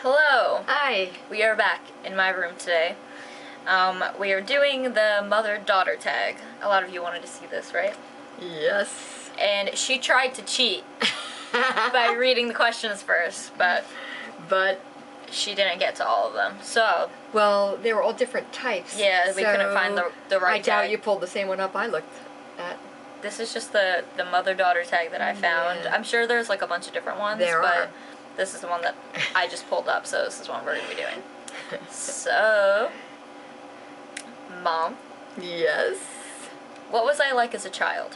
Hello. Hi. We are back in my room today. We are doing the mother-daughter tag. A lot of you wanted to see this, right? Yes. And she tried to cheat by reading the questions first, but she didn't get to all of them. So, well, they were all different types. yeah, we couldn't find the right I doubt tag. you pulled the same one up I looked at. This is just the mother-daughter tag that I found. Yeah. I'm sure there's like a bunch of different ones, There but are. this is the one that I just pulled up, so this is one we're going to be doing. So, Mom. Yes. What was I like as a child?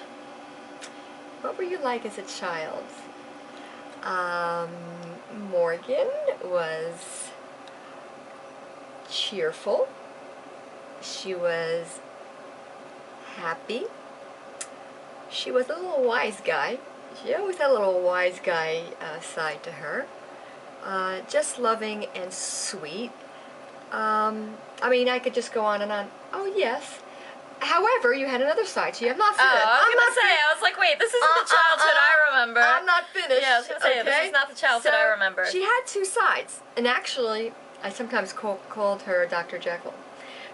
What were you like as a child? Morgan was cheerful. She was happy. She was a little wise guy. She always had a little wise guy side to her. Just loving and sweet. I mean, I could just go on and on. Oh, yes. However, you had another side to you. I'm not finished. Oh, I was like, wait, this isn't the childhood I remember. I'm not finished. Yeah, I was going to say, this is not the childhood I remember. She had two sides. And actually, I sometimes called her Dr. Jekyll,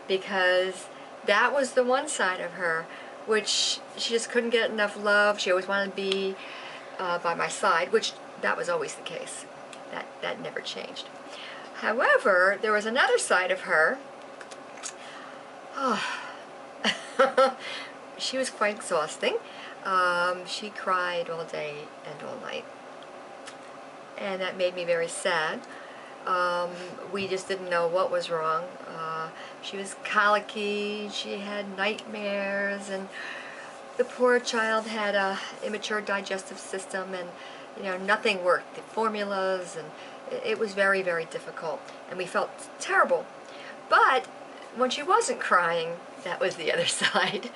because that was the one side of her, which she just couldn't get enough love. She always wanted to be by my side, which that was always the case. That never changed. However, there was another side of her. She was quite exhausting. She cried all day and all night, and that made me very sad. We just didn't know what was wrong. She was colicky, she had nightmares, and the poor child had a immature digestive system, and nothing worked. The formulas, and it was very, very difficult, and we felt terrible. But when she wasn't crying, that was the other side.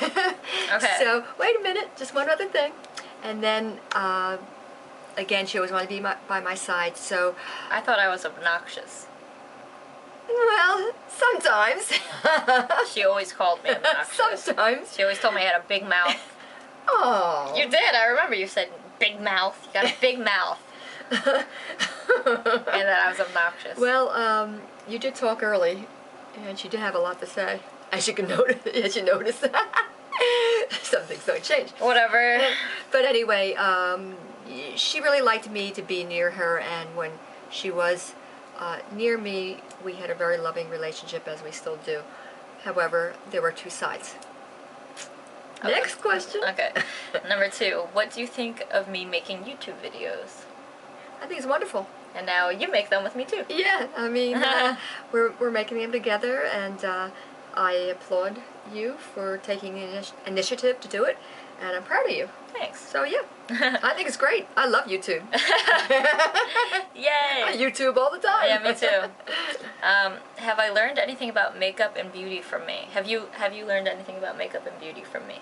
Okay. So, wait a minute, just one other thing. And then, again, she always wanted to be by my side, so... I thought I was obnoxious. Well, sometimes. She always called me obnoxious. Sometimes. She always told me I had a big mouth. Oh. You did, I remember you said, big mouth, you got a big mouth. And that I was obnoxious. Well, you did talk early, and she did have a lot to say. As you can notice, some things don't change. Whatever. But anyway, she really liked me to be near her, and when she was near me, we had a very loving relationship, as we still do. However, there were two sides. Okay. Next question. Okay. Number 2, what do you think of me making YouTube videos? I think it's wonderful. And now you make them with me too. Yeah, I mean, we're making them together, and I applaud you for taking the initiative to do it, and I'm proud of you. Thanks. So yeah, I think it's great. I love YouTube. Yay! I YouTube all the time. Yeah, me too. Have I learned anything about makeup and beauty from me? Have you learned anything about makeup and beauty from me?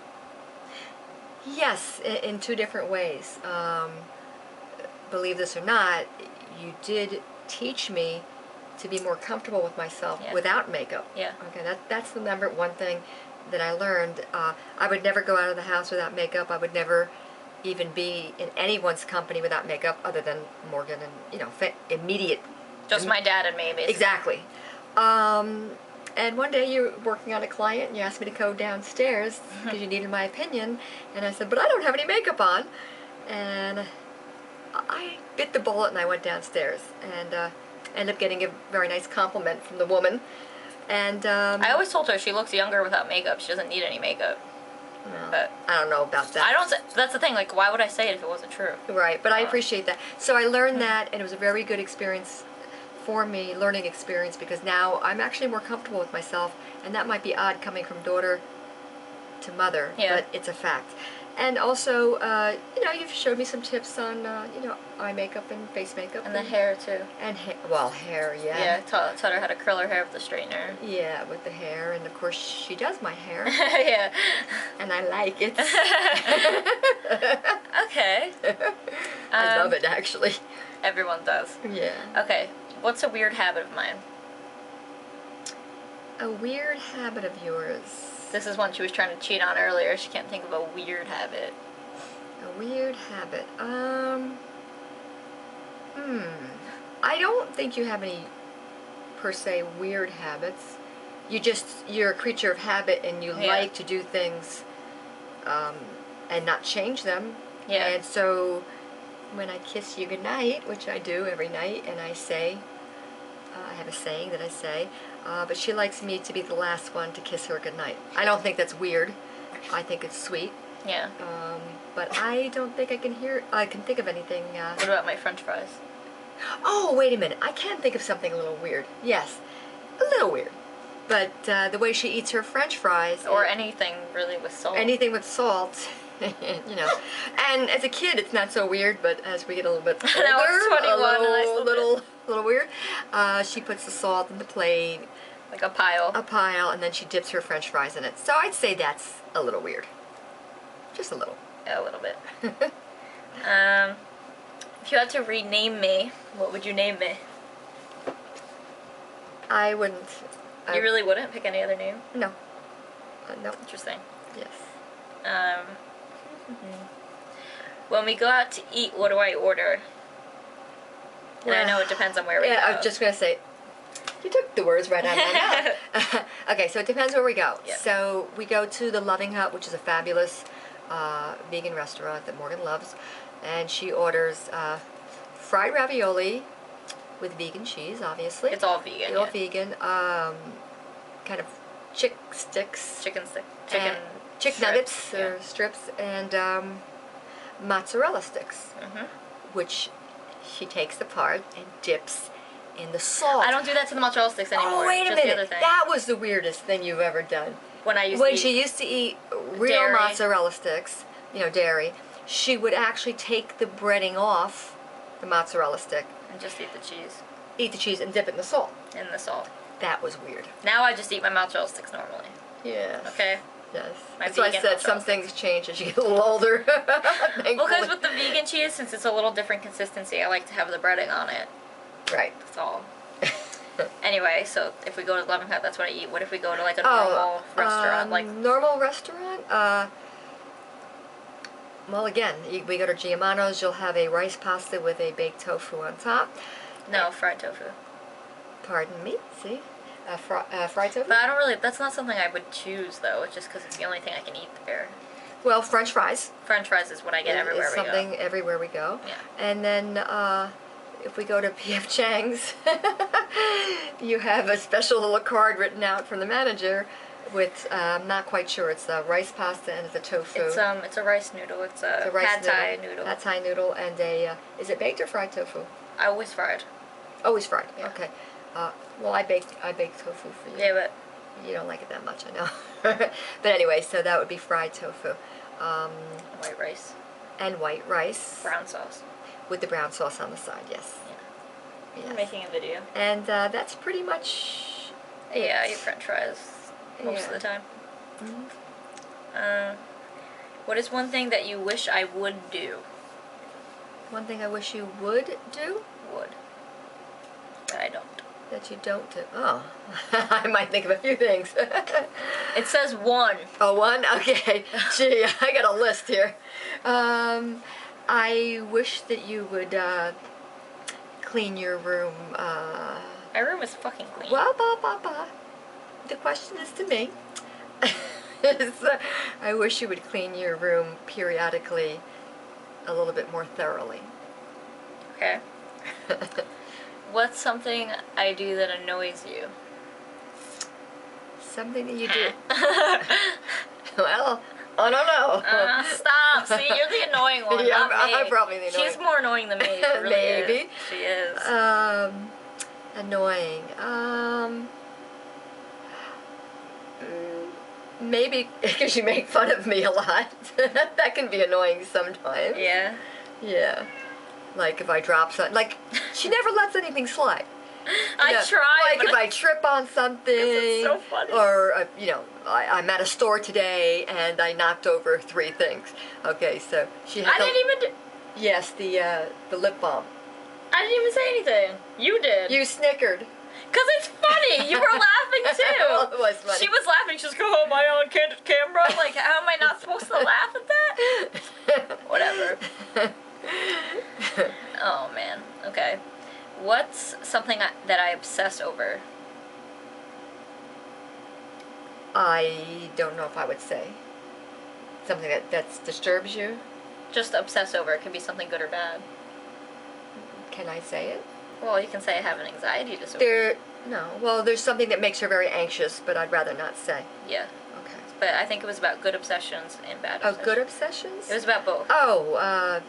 Yes, in two different ways. Believe this or not, you did teach me to be more comfortable with myself without makeup. Yeah. Okay, that's the number one thing that I learned. I would never go out of the house without makeup. I would never even be in anyone's company without makeup, other than Morgan and immediate. Just my dad and me, basically. Exactly. And one day you were working on a client, and you asked me to go downstairs because you needed my opinion, and I said, but I don't have any makeup on, and I bit the bullet and I went downstairs, and ended up getting a very nice compliment from the woman. And I always told her she looks younger without makeup. She doesn't need any makeup. Well, but I don't know about that. That's the thing. Like, why would I say it if it wasn't true? Right, but I appreciate that. So I learned that, and it was a very good experience for me, learning experience, because now I'm actually more comfortable with myself, and that might be odd coming from daughter to mother, but it's a fact. And also, you've showed me some tips on, eye makeup and face makeup. And the hair, too. And hair, yeah. Yeah, taught her how to curl her hair with the straightener. Yeah, with the hair, and of course she does my hair. Yeah. And I like it. Okay. I love it, actually. Everyone does. Yeah. Okay, what's a weird habit of mine? A weird habit of yours. This is one she was trying to cheat on earlier. She can't think of a weird habit. A weird habit. I don't think you have any, per se, weird habits. You're a creature of habit, and you like to do things and not change them. Yeah. And so when I kiss you goodnight, which I do every night, and I say, I have a saying that I say, but she likes me to be the last one to kiss her goodnight. I don't think that's weird. I think it's sweet. Yeah. But I don't think I can think of anything. What about my French fries? Oh, wait a minute. I can think of something a little weird. Yes, a little weird. But the way she eats her French fries. Or anything really with salt. Anything with salt. You know. And as a kid, it's not so weird, but as we get a little bit older, Now it's 21, a little weird. She puts the salt in the plate. Like a pile. A pile, and then she dips her French fries in it. So I'd say that's a little weird. Just a little. Yeah, a little bit. If you had to rename me, what would you name me? I wouldn't. You really wouldn't pick any other name? No. No. Interesting. Yes. When we go out to eat, what do I order? And I know it depends on where we go. Yeah, I was just going to say, you took the words right out of my mouth. Okay, so it depends where we go. Yep. So we go to the Loving Hut, which is a fabulous vegan restaurant that Morgan loves. And she orders fried ravioli with vegan cheese, obviously. It's all vegan. All vegan. Kind of chick sticks. Chicken Chick nuggets or strips. And mozzarella sticks. Which she takes apart and dips in the salt. I don't do that to the mozzarella sticks anymore. Oh, wait a just minute. The other thing. That was the weirdest thing you've ever done. When she used to eat real dairy. mozzarella sticks, dairy, she would actually take the breading off the mozzarella stick. And just eat the cheese. Eat the cheese and dip it in the salt. In the salt. That was weird. Now I just eat my mozzarella sticks normally. Yeah. Okay? Yes. My That's why I said some things change as you get a little older. Well, because with the vegan cheese, since it's a little different consistency, I like to have the breading on it. Right. That's all. Anyway, so if we go to Loving Hut, that's what I eat. What if we go to like a normal restaurant? Normal restaurant? Well, again, we go to Giamano's, you'll have a rice pasta with a baked tofu on top. No, fried tofu. Pardon me, see? Fried tofu? But I don't really, that's not something I would choose though, it's just because it's the only thing I can eat there. Well, French fries. French fries is what I get everywhere we go. Something everywhere we go. Yeah. And then if we go to P.F. Chang's, you have a special little card written out from the manager with, I'm not quite sure, it's a rice pasta and it's a tofu. It's a rice noodle. It's a pad thai noodle. Pad thai noodle and is it baked or fried tofu? I always fried. Always fried. Yeah. Okay. Well, I baked tofu for you. Yeah, but you don't like it that much, I know. But anyway, so that would be fried tofu. White rice. And white rice. Brown sauce. With the brown sauce on the side, yes. Yeah. Yes. I'm making a video. And that's pretty much it. Yeah, I eat French fries most of the time. What is one thing that you wish I would do? One thing I wish you would do? Would. That I don't. That you don't do. Oh, I might think of a few things. It says one. Oh, one? Okay. Gee, I got a list here. I wish that you would clean your room. My room is fucking clean. The question is to me. I wish you would clean your room periodically a little bit more thoroughly. Okay. What's something I do that annoys you? Something that you do. Well, I don't know. Stop. See, you're the annoying one. Yeah, not me. I'm probably the annoying. She's more annoying than me. She really Maybe. Is. She is. Annoying. Maybe because you make fun of me a lot. That can be annoying sometimes. Yeah. Yeah. Like if I drop something. Like, she never lets anything slide. I try. Like if I trip on something. It's so funny. Or, I'm at a store today and I knocked over 3 things. Okay, so she had I didn't even do... Yes, the lip balm. I didn't even say anything. You did. You snickered. Because it's funny. You were laughing too. Well, it was funny. She was laughing. She was going, oh, am I on candid camera? Like, how am I not supposed to laugh at that? Whatever. Oh, man. Okay. What's something that I obsess over? I don't know if I would say. Something that disturbs you? Just obsess over. It can be something good or bad. Can I say it? Well, you can say I have an anxiety disorder. Well, there's something that makes her very anxious, but I'd rather not say. Yeah. Okay. But I think it was about good obsessions and bad obsessions. Oh, good obsessions? It was about both. Oh,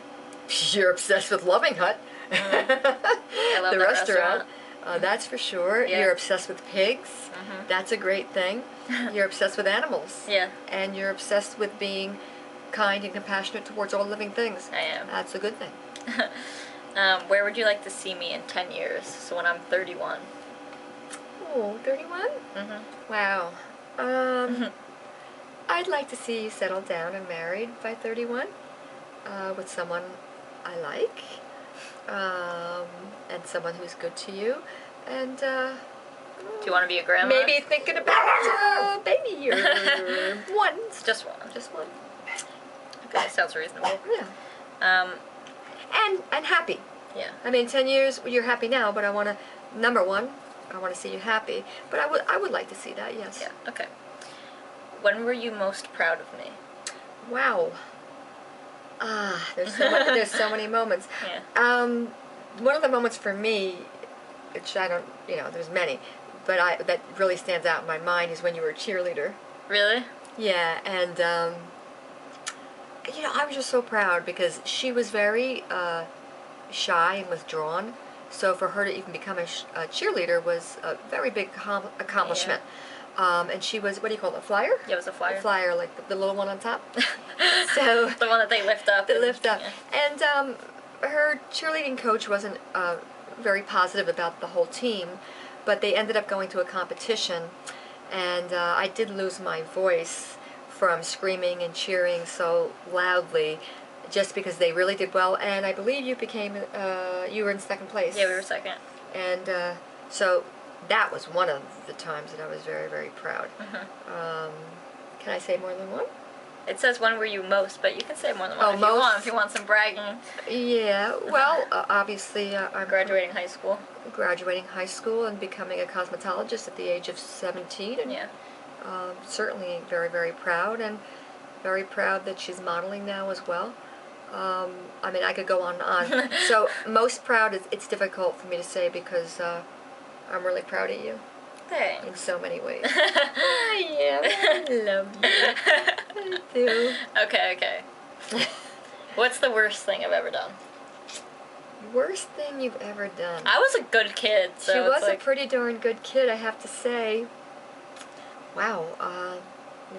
you're obsessed with Loving Hut. I love the that restaurant. That's for sure. Yeah. You're obsessed with pigs. Mm-hmm. That's a great thing. You're obsessed with animals. Yeah. And you're obsessed with being kind and compassionate towards all living things. I am. That's a good thing. Where would you like to see me in 10 years? So when I'm 31. Oh, 31? Mm-hmm. Wow. I'd like to see you settled down and married by 31 with someone I like and someone who's good to you. And Do you want to be a grandma? maybe thinking about baby or one. Just one. Just one. Okay, sounds reasonable. Yeah. And happy. Yeah. I mean, 10 years, you're happy now, but I want to, number one, I want to see you happy. But I would like to see that, yes. Yeah, okay. When were you most proud of me? Wow. There's so many moments. Yeah. One of the moments for me, which I don't, there's many, but that really stands out in my mind is when you were a cheerleader. Really? Yeah, and I was just so proud because she was very shy and withdrawn. So for her to even become a cheerleader was a very big accomplishment. Yeah. And she was, what do you call it, a flyer? Yeah, it was a flyer. A flyer, like the little one on top. So the one that they lift up. They lift up. Yeah. And her cheerleading coach wasn't very positive about the whole team, but they ended up going to a competition, and I did lose my voice from screaming and cheering so loudly just because they really did well, and I believe you were in second place. Yeah, we were second. And so that was one of the times that I was very, very proud. Mm-hmm. Can I say more than one? It says when were you most, but you can say more than one if you want some bragging. Yeah, well, obviously I'm graduating high school. Graduating high school and becoming a cosmetologist at the age of 17. And, yeah. Certainly very, very proud, and very proud that she's modeling now as well. I mean, I could go on and on. So most proud, it's difficult for me to say because I'm really proud of you. Thanks. In so many ways. I love you. I do. Okay. What's the worst thing I've ever done? Worst thing you've ever done? I was a good kid, so she was a pretty darn good kid, I have to say. Wow.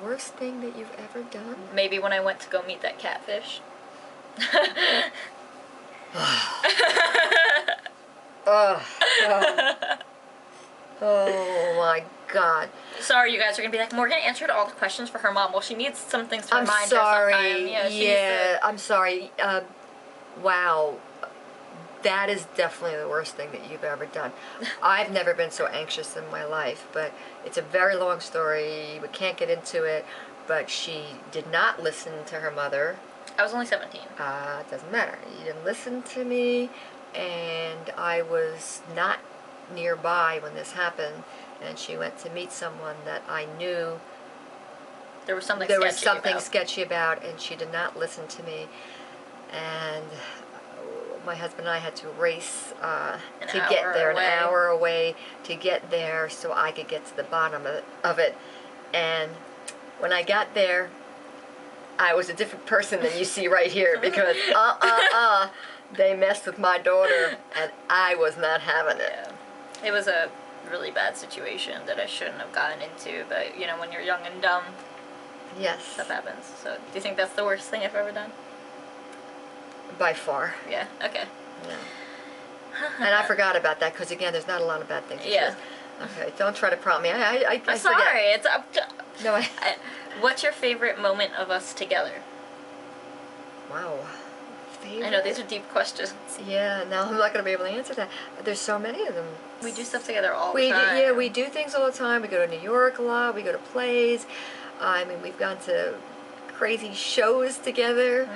Worst thing that you've ever done? Maybe when I went to go meet that catfish. Oh my God. Sorry, you guys are going to be like, Morgan answered all the questions for her mom. Well, she needs some things to remind I'm sorry. her sometime. Yeah, I'm sorry. Wow. That is definitely the worst thing that you've ever done. I've never been so anxious in my life, but it's a very long story. We can't get into it, but she did not listen to her mother. I was only 17. It doesn't matter. You didn't listen to me, and I was not nearby when this happened, and she went to meet someone that I knew there was something sketchy about, and she did not listen to me, and my husband and I had to race to get there, an hour away to get there so I could get to the bottom of it. And when I got there, I was a different person than you see right here because they messed with my daughter and I was not having it. Yeah. It was a really bad situation that I shouldn't have gotten into, but when you're young and dumb, yes, stuff happens. So do you think that's the worst thing I've ever done? By far. Yeah, okay. Yeah. And I forgot about that because, again, there's not a lot of bad things. Yeah. Okay, don't try to prompt me. I I'm sorry. No, what's your favorite moment of us together? Wow. Favorite? I know, these are deep questions. Yeah, now I'm not going to be able to answer that. There's so many of them. We do stuff together all the time. Yeah, we do things all the time. We go to New York a lot. We go to plays. I mean, we've gone to crazy shows together.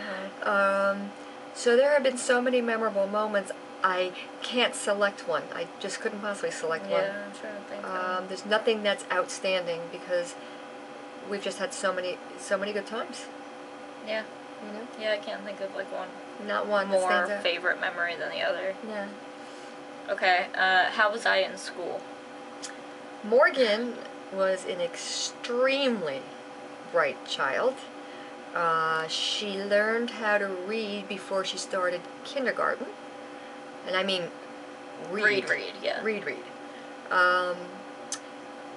Mm-hmm. So there have been so many memorable moments. I can't select one. I just couldn't possibly select one. Yeah, I'm trying to think. There's nothing that's outstanding because we've just had so many good times. Yeah. You know? Yeah, I can't think of like one Not one that more stands out. favorite memory than the other. Yeah. Okay, how was I in school? Morgan was an extremely bright child. She learned how to read before she started kindergarten. And I mean read. Read, yeah. Read.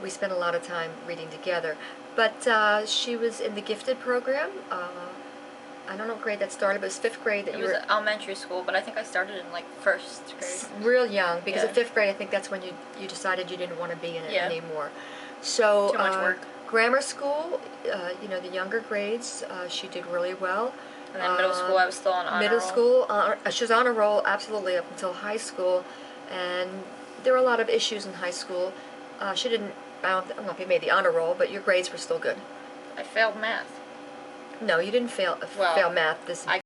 We spent a lot of time reading together. But she was in the gifted program. I don't know what grade that started, but it was 5th grade that It you was were elementary school, but I think I started in like 1st grade. real young, because Yeah. at 5th grade I think that's when you decided you didn't want to be in it Yeah. anymore. So Too much work. grammar school, the younger grades, she did really well. And then middle school, I was still on honor Middle roll. school, she was on a roll absolutely up until high school, and there were a lot of issues in high school. She didn't. I don't know if you made the honor roll, but your grades were still good. I failed math. No, you didn't fail math. This I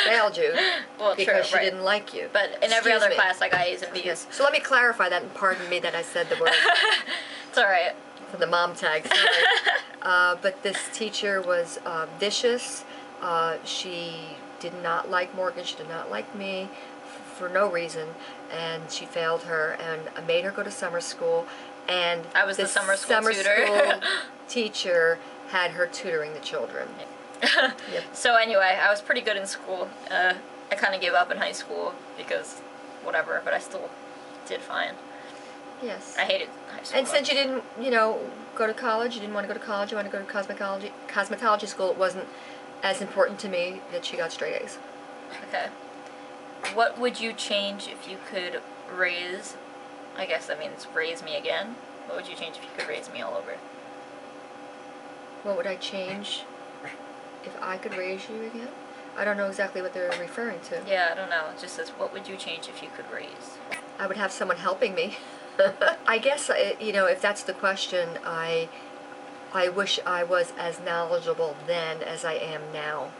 failed you well, because true, she right. didn't like you. But in every Excuse other me. class, I got A's and B's. Yes. So let me clarify that, and pardon me that I said the word It's alright. for the mom tag. Sorry. But this teacher was vicious. She did not like Morgan. She did not like me for no reason, and she failed her and made her go to summer school. And I was the summer school tutor. school teacher had her tutoring the children. Yep. So anyway, I was pretty good in school. I kind of gave up in high school because whatever, but I still did fine. Yes. I hated high school. And since you didn't, go to college, you didn't want to go to college, you wanted to go to cosmetology school, it wasn't as important to me that she got straight A's. Okay. What would you change if you could raise, I guess that means raise me again. What would you change if you could raise me all over? What would I change if I could raise you again? I don't know exactly what they're referring to. Yeah, I don't know. It just says, what would you change if you could raise? I would have someone helping me. I guess, if that's the question, I wish I was as knowledgeable then as I am now,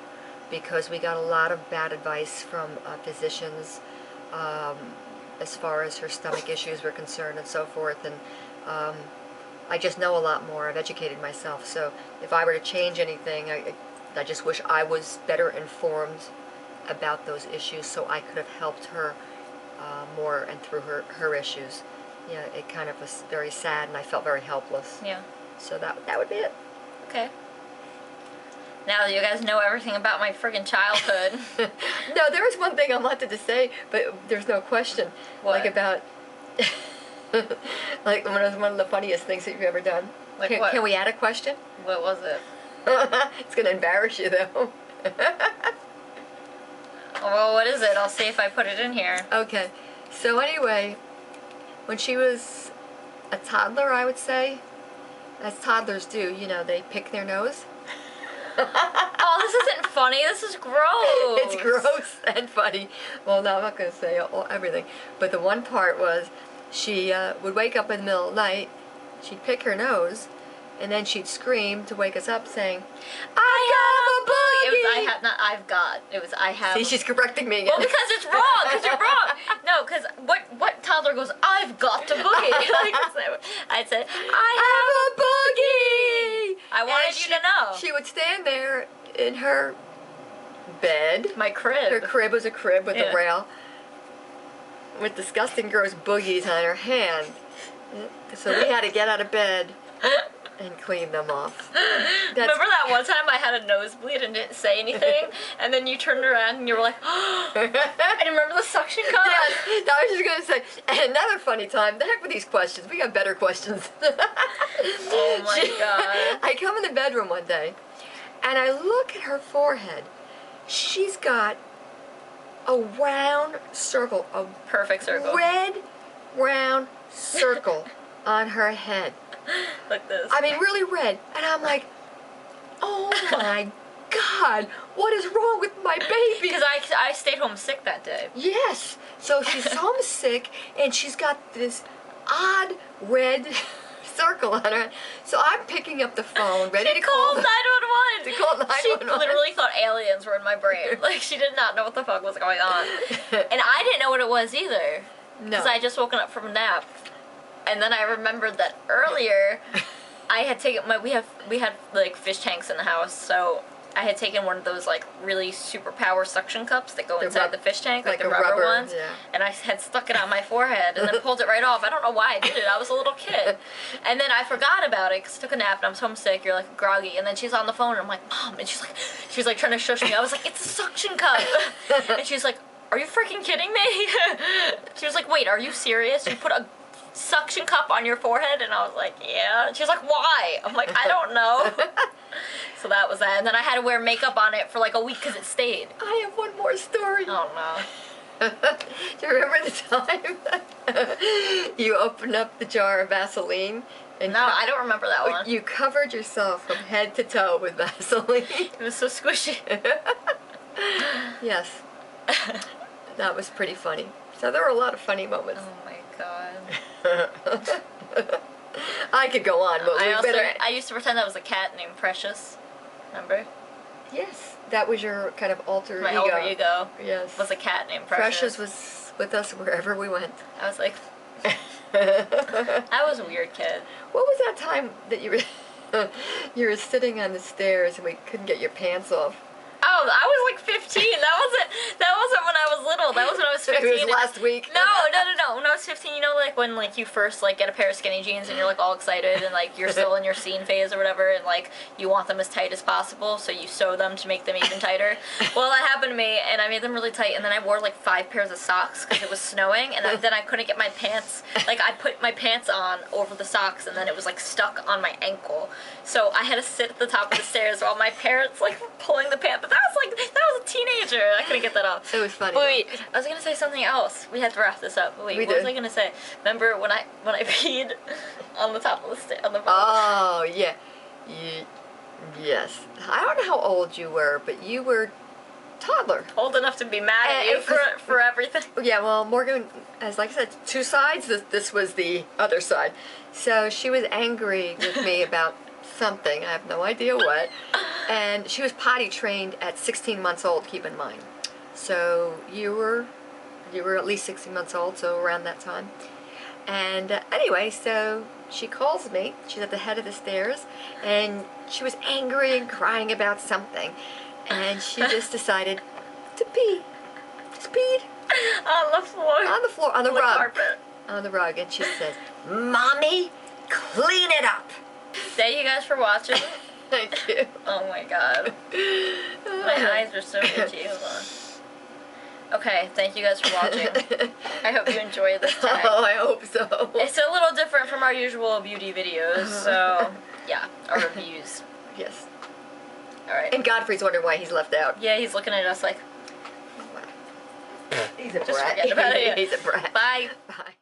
because we got a lot of bad advice from physicians as far as her stomach issues were concerned and so forth, and I just know a lot more. I've educated myself, so if I were to change anything, I just wish I was better informed about those issues so I could have helped her more and through her issues. Yeah, it kind of was very sad, and I felt very helpless. Yeah. So that would be it. Okay. Now that you guys know everything about my friggin' childhood. No, there was one thing I wanted to say, but there's no question. What? Like about, like one of the funniest things that you've ever done. Like what? Can we add a question? What was it? It's going to embarrass you, though. Well, what is it? I'll see if I put it in here. Okay. So anyway, when she was a toddler, I would say, as toddlers do, they pick their nose. Oh, this isn't funny. This is gross. It's gross and funny. Well, no, I'm not going to say everything. But the one part was she would wake up in the middle of the night, she'd pick her nose, and then she'd scream to wake us up saying, I have a boogie! It was I have, not I've got. It was I have. See, she's correcting me again. Well, because it's wrong. Because you're wrong. No, because what toddler goes, I've got to boogie? I'd say, I have a boogie! I wanted you to know. She would stand there in her bed. My crib. Her crib was a crib with a rail with disgusting gross boogies on her hand. So we had to get out of bed and clean them off. Remember that one time I had a nosebleed and didn't say anything, and then you turned around and you were like, oh, I remember the suction cup? Yes, I was just going to say, and another funny time, the heck with these questions, we got better questions. Oh my God. I come in the bedroom one day, and I look at her forehead. She's got a round circle, a perfect circle. red round circle on her head. Like this. I mean, really red. And I'm like, oh my God, what is wrong with my baby? Because I stayed home sick that day. Yes. So she's homesick, and she's got this odd red circle on her. So I'm picking up the phone, ready to call. She called 911. 911. To call 911. She literally thought aliens were in my brain. Like, she did not know what the fuck was going on. And I didn't know what it was either. No. Because I had just woken up from a nap. And then I remembered that earlier, I had taken we had like fish tanks in the house, so I had taken one of those like really super power suction cups that go inside the fish tank, like the rubber ones, and I had stuck it on my forehead and then pulled it right off. I don't know why I did it. I was a little kid, and then I forgot about it because I took a nap and I was homesick. You're like groggy, and then she's on the phone and I'm like, Mom, and she was like trying to shush me. I was like, it's a suction cup, and she's like, are you freaking kidding me? She was like, wait, are you serious? You put a suction cup on your forehead? And I was like, yeah. And she was like, why? I'm like, I don't know. So that was that. And then I had to wear makeup on it for like a week because it stayed. I have one more story. Oh no. Do you remember the time you opened up the jar of Vaseline? And no, I don't remember that one. You covered yourself from head to toe with Vaseline. It was so squishy. Yes. That was pretty funny. So there were a lot of funny moments. Oh my god. I could go on, but I used to pretend I was a cat named Precious. Remember? Yes, that was your kind of alter ego. My alter ego. Yes. Was a cat named Precious. Precious was with us wherever we went. I was like, I was a weird kid. What was that time that you were sitting on the stairs and we couldn't get your pants off? Oh, I was like 15. That wasn't when I was little. That was when I was 15. It was last week. No. When I was 15, you know, like when like you first like get a pair of skinny jeans and you're like all excited and like you're still in your scene phase or whatever, and like you want them as tight as possible, so you sew them to make them even tighter. Well, that happened to me, and I made them really tight, and then I wore like 5 pairs of socks because it was snowing, and then I couldn't get my pants. Like I put my pants on over the socks, and then it was like stuck on my ankle. So I had to sit at the top of the stairs while my parents like were pulling the pants. But that was a teenager. I couldn't get that off. It was funny. But wait, I was gonna say something else. We had to wrap this up. But wait, what was I gonna say? Remember when I peed on the top of the stairs on the bottom? Oh yeah, yes. I don't know how old you were, but you were toddler. Old enough to be mad at you for everything. Yeah, well, Morgan, as like I said, 2 sides. This was the other side. So she was angry with me about something. I have no idea what. And she was potty trained at 16 months old, keep in mind. So you were at least 16 months old, so around that time. And anyway, so she calls me. She's at the head of the stairs, and she was angry and crying about something. And she just decided to pee. Just peed. On the floor. On the floor, on the rug. Carpet. On the rug. And she says, Mommy, clean it up. Thank you guys for watching. Thank you. Oh my god. My eyes are so itchy. Hold on. Okay, thank you guys for watching. I hope you enjoyed this tag. Oh, I hope so. It's a little different from our usual beauty videos, so yeah, our reviews. Yes. Alright. And Godfrey's wondering why he's left out. Yeah, he's looking at us like, He's a brat. just forget about it. He's a brat. Bye. Bye.